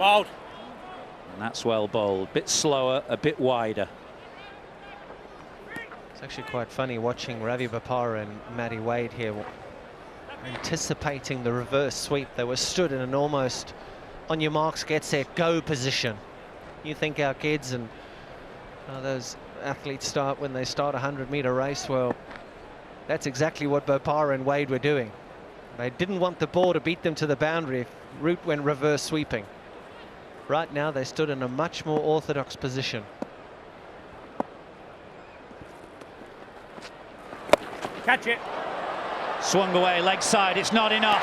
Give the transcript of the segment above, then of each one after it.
Bowled. And that's well bowled. Bit slower, a bit wider. It's actually quite funny watching Ravi Bopara and Matty Wade here, anticipating the reverse sweep. They were stood in an almost on your marks, get set, go position. You think our kids and those athletes start when they start a 100-meter race? Well, that's exactly what Bopara and Wade were doing. They didn't want the ball to beat them to the boundary if Root went reverse sweeping. Right now they stood in a much more orthodox position. Catch it. Swung away, leg side, it's not enough.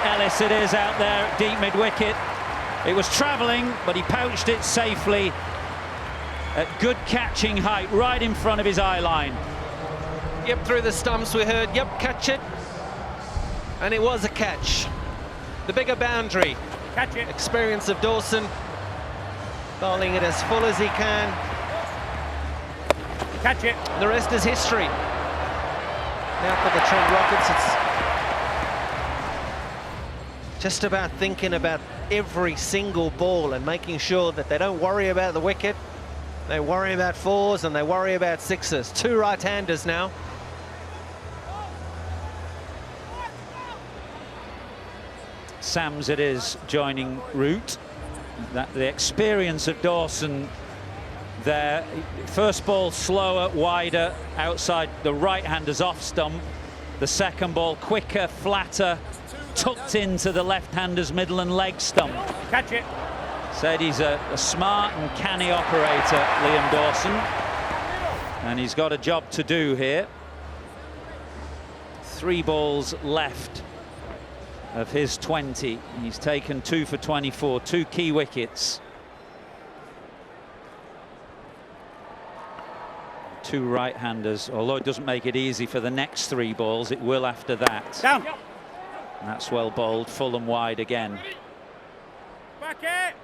Ellis it is out there, deep mid-wicket. It was travelling, but he pouched it safely at good catching height, right in front of his eye line. Yep, through the stumps we heard, yep, catch it. And it was a catch. The bigger boundary. Catch it. Experience of Dawson. Bowling it as full as he can. Catch it. The rest is history. Now for the Trent Rockets, it's just about thinking about every single ball and making sure that they don't worry about the wicket. They worry about fours and they worry about sixes. Two right-handers now. Sams it is joining Root. That the experience of Dawson there. First ball slower, wider, outside the right-hander's off stump. The second ball quicker, flatter, tucked into the left-hander's middle and leg stump. Catch it. Said he's a smart and canny operator, Liam Dawson. And he's got a job to do here. 3 balls left of his 20. He's taken 2 for 24, 2 key wickets. 2 right-handers, although it doesn't make it easy for the next 3 balls, it will after that. Down. And that's well bowled, full and wide again. Back it.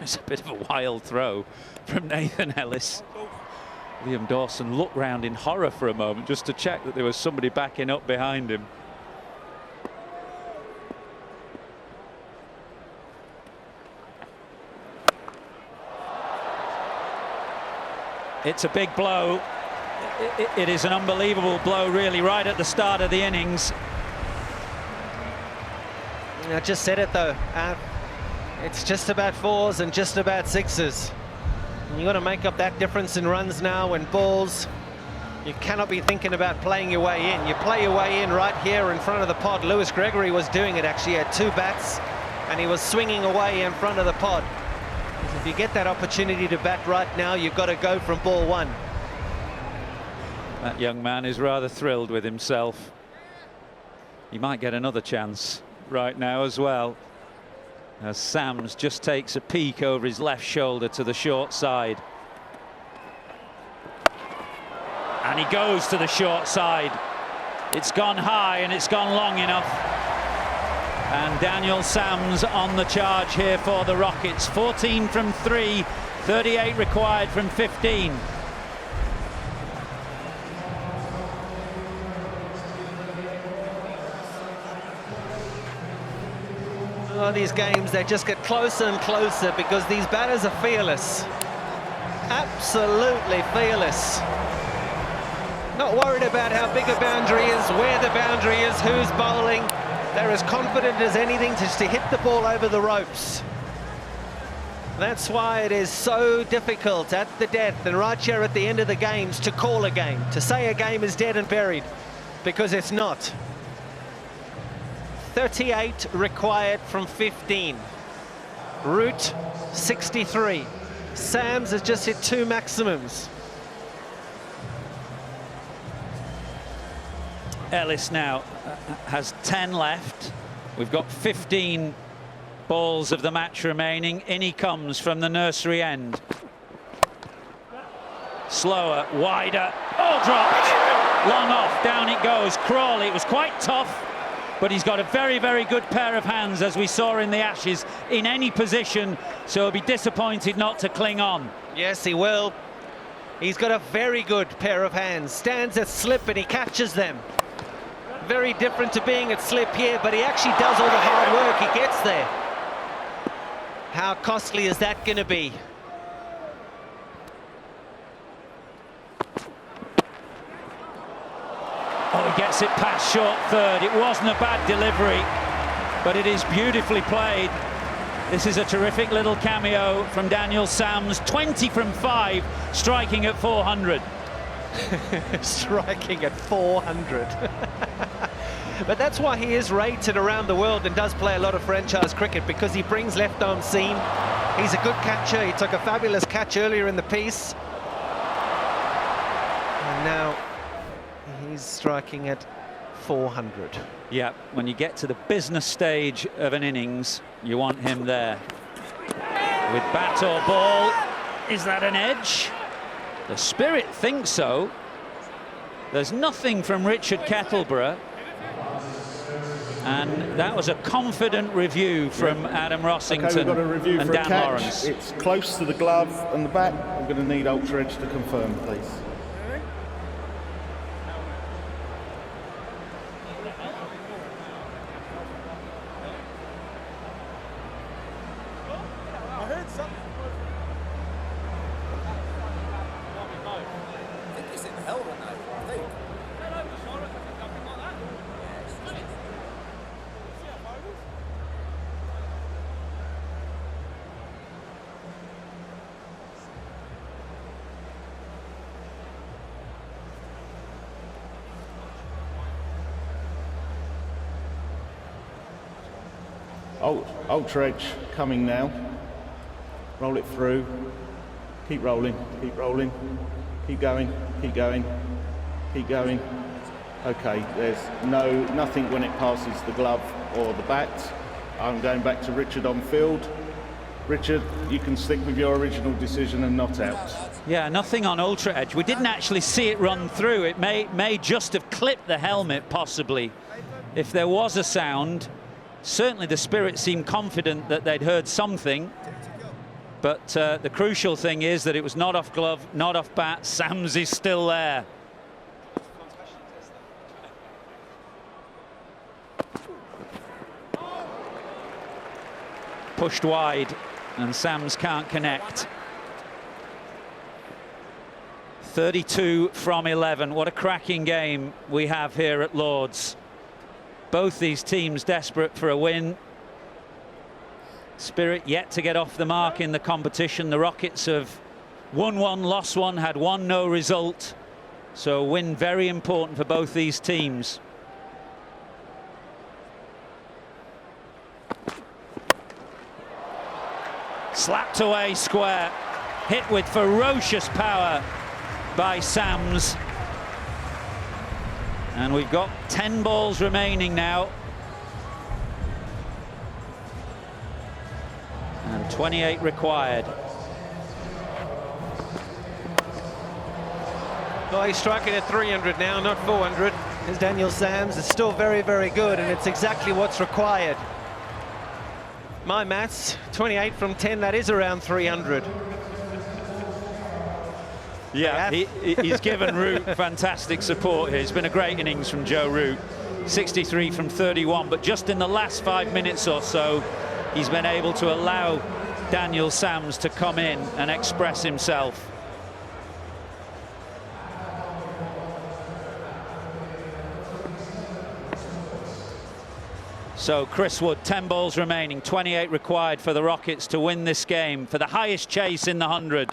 It's a bit of a wild throw from Nathan Ellis. Liam Dawson looked round in horror for a moment just to check that there was somebody backing up behind him. It's a big blow. It is an unbelievable blow, really, right at the start of the innings. I just said it though. It's just about fours and just about sixes. You got to make up that difference in runs now and balls. You cannot be thinking about playing your way in. You play your way in right here in front of the pod. Lewis Gregory was doing it actually. He had 2 bats and he was swinging away in front of the pod. If you get that opportunity to bat right now, you've got to go from ball 1. That young man is rather thrilled with himself. He might get another chance right now as well, as Sams just takes a peek over his left shoulder to the short side. And he goes to the short side. It's gone high and it's gone long enough. And Daniel Sams on the charge here for the Rockets. 14 from 3, 38 required from 15. Oh, these games, they just get closer and closer because these batters are fearless. Absolutely fearless. Not worried about how big a boundary is, where the boundary is, who's bowling. They're as confident as anything just to hit the ball over the ropes. That's why it is so difficult at the death and right here at the end of the games to call a game, to say a game is dead and buried, because it's not. 38 required from 15. Root 63. Sams has just hit 2 maximums. Ellis now has 10 left. We've got 15 balls of the match remaining. In he comes from the nursery end. Slower, wider. Oh, dropped. Long off, down it goes. Crawley, it was quite tough, but he's got a very, very good pair of hands, as we saw in the Ashes, in any position, so he'll be disappointed not to cling on. Yes, he will. He's got a very good pair of hands. Stands at slip and he catches them. very different to being at slip here, but he actually does all the hard work. He gets there. How costly is that going to be? Oh, he gets it past short third. It wasn't a bad delivery, but it is beautifully played. This is a terrific little cameo from Daniel Sams. 20 from 5, striking at 400. Striking at 400. But that's why he is rated around the world and does play a lot of franchise cricket, because he brings left arm seam. He's a good catcher. He took a fabulous catch earlier in the piece. And now he's striking at 400. Yeah, when you get to the business stage of an innings, you want him there. With bat or ball, is that an edge? The Spirit thinks so. There's nothing from Richard Kettleborough. And that was a confident review from Adam Rossington. Okay, we've got a review and for Dan a catch. Lawrence. It's close to the glove and the bat. I'm going to need Ultra Edge to confirm, please. Ultra Edge coming now. Roll it through. Keep rolling, keep rolling. Keep going, keep going, keep going. Okay, there's nothing when it passes the glove or the bat. I'm going back to Richard on field. Richard, you can stick with your original decision and not out. Yeah, nothing on Ultra Edge. We didn't actually see it run through. It may just have clipped the helmet, possibly. If there was a sound, certainly the Spirit seemed confident that they'd heard something. But the crucial thing is that it was not off glove, not off bat. Sams is still there. Pushed wide, and Sams can't connect. 32 from 11. What a cracking game we have here at Lord's. Both these teams desperate for a win. Spirit yet to get off the mark in the competition. The Rockets have won one, lost one, had one no result. So a win very important for both these teams. Slapped away square, hit with ferocious power by Sams. And we've got 10 balls remaining now. And 28 required. Well, he's striking at 300 now, not 400. As Daniel Sams is still very, very good, and it's exactly what's required. My maths, 28 from 10, that is around 300. Yeah, he's given Root fantastic support here. It's been a great innings from Joe Root. 63 from 31, but just in the last 5 minutes or so, he's been able to allow Daniel Sams to come in and express himself. So Chris Wood, 10 balls remaining, 28 required for the Rockets to win this game, for the highest chase in the 100.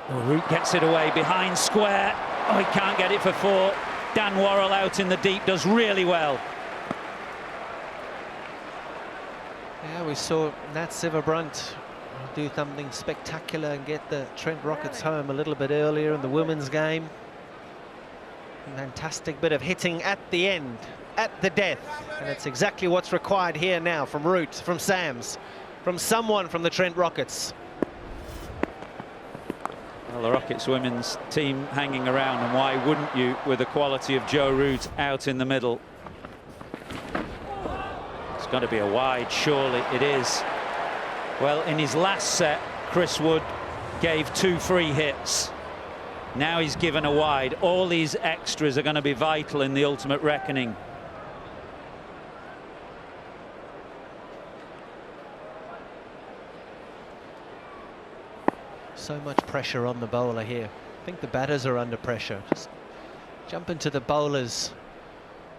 Oh, Root gets it away behind square. Oh, he can't get it for 4. Dan Worrell out in the deep does really well. Yeah, we saw Nat Siverbrunt do something spectacular and get the Trent Rockets home a little bit earlier in the women's game. Fantastic bit of hitting at the end, at the death, and it's exactly what's required here now from Root, from Sams, from someone from the Trent Rockets. Well, the Rockets women's team hanging around, and why wouldn't you with the quality of Joe Root out in the middle? It's got to be a wide, surely it is. Well, in his last set, Chris Wood gave 2 free hits. Now he's given a wide. All these extras are going to be vital in the ultimate reckoning. So much pressure on the bowler here. I think the batters are under pressure. Just jump into the bowler's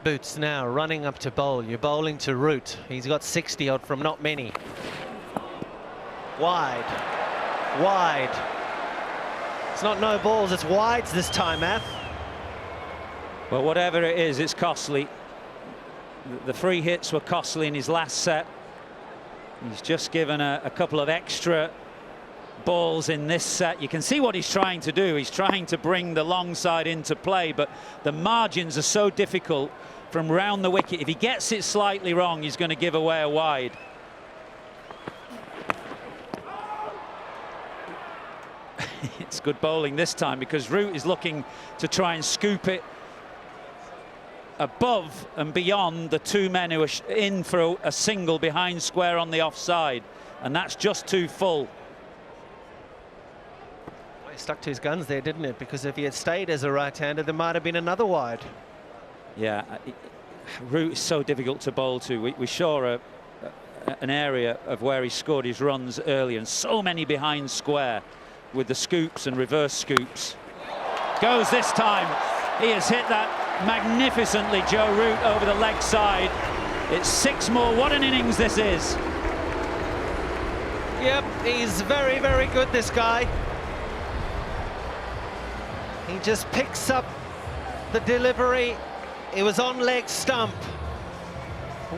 boots now, running up to bowl. You're bowling to Root. He's got 60 odd from not many. Wide. Wide. It's not no balls, it's wides this time, Math. Well, whatever it is, it's costly. The free hits were costly in his last set. He's just given a couple of extra balls in this set. You can see what he's trying to do. He's trying to bring the long side into play, but the margins are so difficult from round the wicket. If he gets it slightly wrong, he's going to give away a wide. It's good bowling this time because Root is looking to try and scoop it above and beyond the two men who are in for a single behind square on the offside, and that's just too full. He stuck to his guns there, didn't it? Because if he had stayed as a right-hander, there might have been another wide. Yeah, Root is so difficult to bowl to. We saw an area of where he scored his runs earlier, and so many behind square with the scoops and reverse scoops. Goes this time. He has hit that magnificently, Joe Root, over the leg side. It's 6 more. What an innings this is. Yep, he's very, very good, this guy. He just picks up the delivery. It was on leg stump.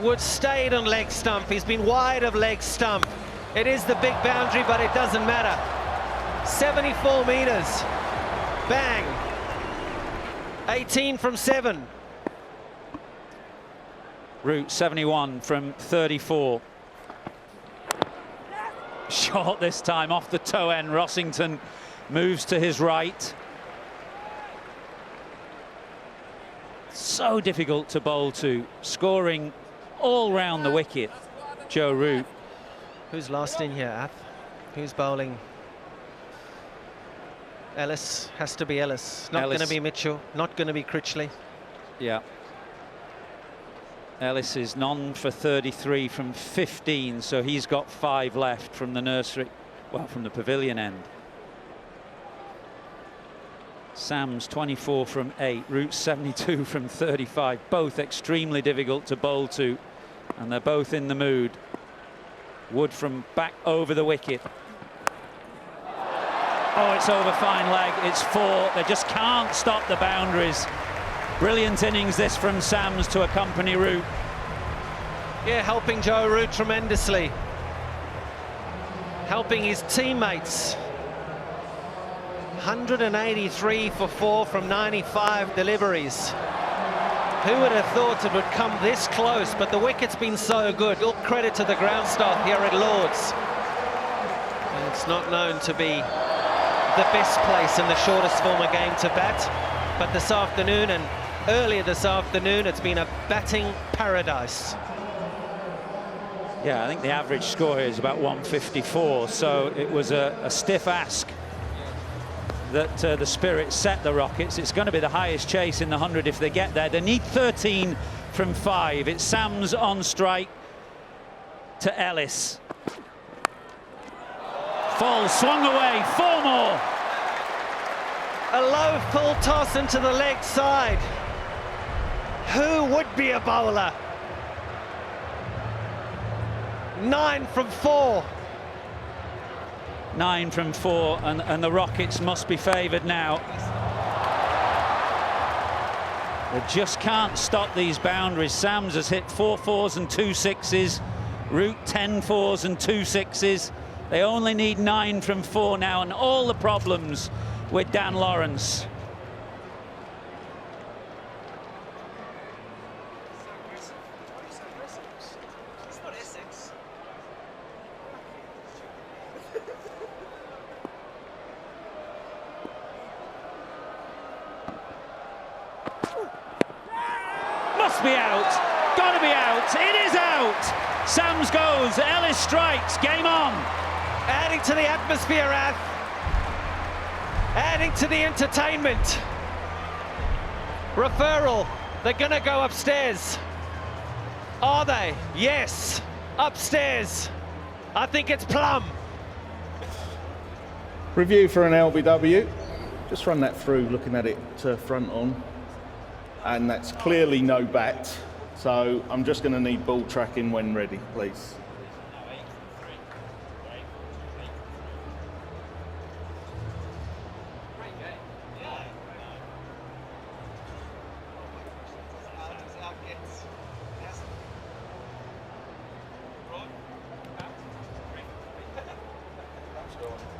Wood stayed on leg stump. He's been wide of leg stump. It is the big boundary, but it doesn't matter. 74 metres. Bang. 18 from 7. Root 71 from 34. Short this time, off the toe end. Rossington moves to his right. So difficult to bowl to, scoring all round the wicket, Joe Root. Who's last in here, Ath? Who's bowling? Ellis. Has to be Ellis. Not going to be Mitchell. Not going to be Critchley. Yeah. Ellis is none for 33 from 15, so he's got 5 left from the nursery, well, from the pavilion end. Sam's 24 from 8, Root 72 from 35, both extremely difficult to bowl to, and they're both in the mood. Wood from back over the wicket. Oh, it's over fine leg, it's 4. They just can't stop the boundaries. Brilliant innings this from Sams to accompany Root. Yeah, helping Joe Root tremendously. Helping his teammates. 183 for 4 from 95 deliveries. Who would have thought it would come this close, but the wicket's been so good. All credit to the ground staff here at Lord's. And it's not known to be the best place in the shortest form of game to bat, but this afternoon and earlier this afternoon it's been a batting paradise. Yeah, I think the average score here is about 154, so it was a stiff ask that the Spirit set the Rockets. It's going to be the highest chase in the 100 if they get there. They need 13 from 5. It's Sams on strike to Ellis. Full, swung away, 4 more. A low full toss into the leg side. Who would be a bowler? 9 from 4. 9 from 4, and the Rockets must be favoured now. They just can't stop these boundaries. Sams has hit 4 4s and 2 6s. Root 10 4s and 2 6s. They only need 9 from 4 now, and all the problems with Dan Lawrence. Must be out. Gotta be out. It is out. Sams goes. Ellis strikes. Game on. Adding to the atmosphere, Ath. adding to the entertainment. Referral, they're gonna go upstairs. Are they? Yes, upstairs. I think it's plum. Review for an LBW. Just run that through, looking at it front on. And that's clearly no bat. So I'm just going to need ball tracking when ready, please.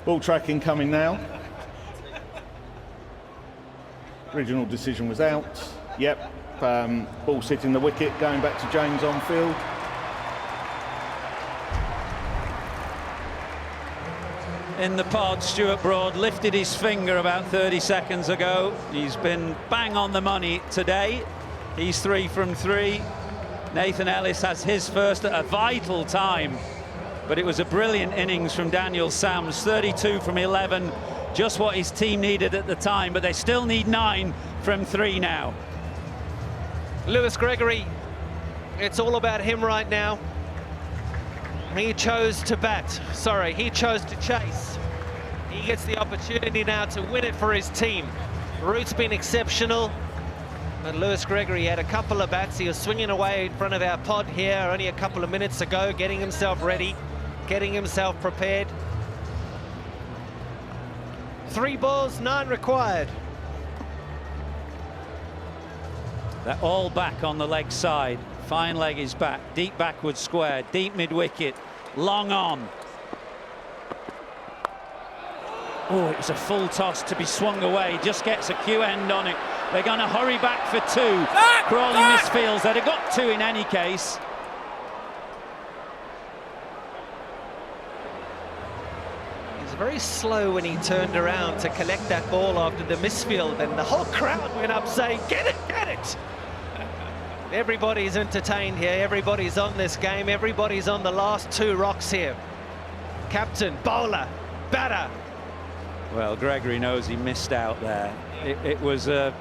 Ball tracking coming now. Original decision was out. Yep. Ball hitting the wicket, going back to James on field. In the pod, Stuart Broad lifted his finger about 30 seconds ago. He's been bang on the money today. He's 3 from 3. Nathan Ellis has his first at a vital time. But it was a brilliant innings from Daniel Sams, 32 from 11, just what his team needed at the time, but they still need 9 from 3 now. Lewis Gregory, it's all about him right now. He chose to bat, he chose to chase. He gets the opportunity now to win it for his team. Root's been exceptional, but Lewis Gregory had a couple of bats. He was swinging away in front of our pod here only a couple of minutes ago, getting himself ready, getting himself prepared. 3 balls, 9 required. They're all back on the leg side. Fine leg is back, deep backward square, deep mid-wicket, long on. Oh, it was a full toss to be swung away, just gets a Q end on it. They're going to hurry back for 2. Crawley misfields, they'd have got 2 in any case. Very slow when he turned around to collect that ball after the misfield, and the whole crowd went up saying, get it, get it. Everybody's entertained here, everybody's on this game, everybody's on the last 2 rocks here. Captain, bowler, batter. Well, Gregory knows he missed out there. It was a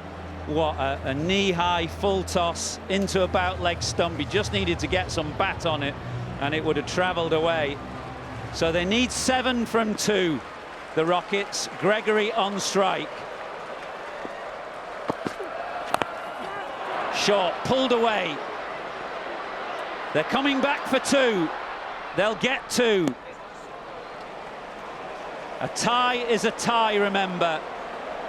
knee-high full toss into about leg stump. He just needed to get some bat on it and it would have travelled away. So they need 7 from 2, the Rockets. Gregory on strike. Short, pulled away. They're coming back for 2. They'll get 2. A tie is a tie, remember.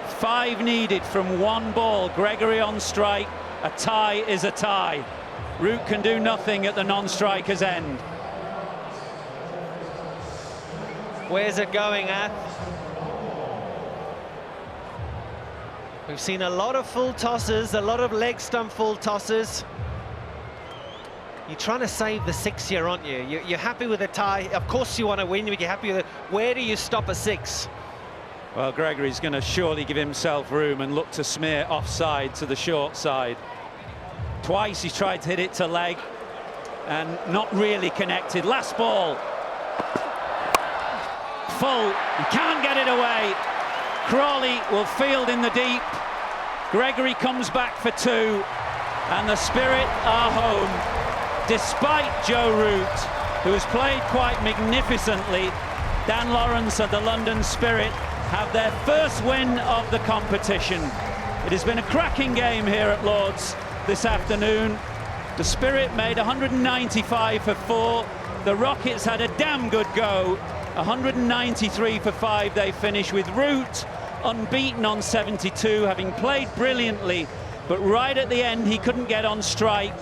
5 needed from 1 ball. Gregory on strike. A tie is a tie. Root can do nothing at the non-striker's end. Where's it going at? We've seen a lot of full tosses, a lot of leg stump full tosses. You're trying to save the 6 here, aren't you? You're happy with a tie. Of course you want to win, but you're happy with it. Where do you stop a 6? Well, Gregory's going to surely give himself room and look to smear offside to the short side. Twice he's tried to hit it to leg and not really connected. Last ball. Full, he can't get it away. Crawley will field in the deep. Gregory comes back for 2, and the Spirit are home. Despite Joe Root, who has played quite magnificently, Dan Lawrence and the London Spirit have their first win of the competition. It has been a cracking game here at Lord's this afternoon. The Spirit made 195 for 4. The Rockets had a damn good go. 193 for 5 they finish, with Root unbeaten on 72, having played brilliantly, but right at the end he couldn't get on strike.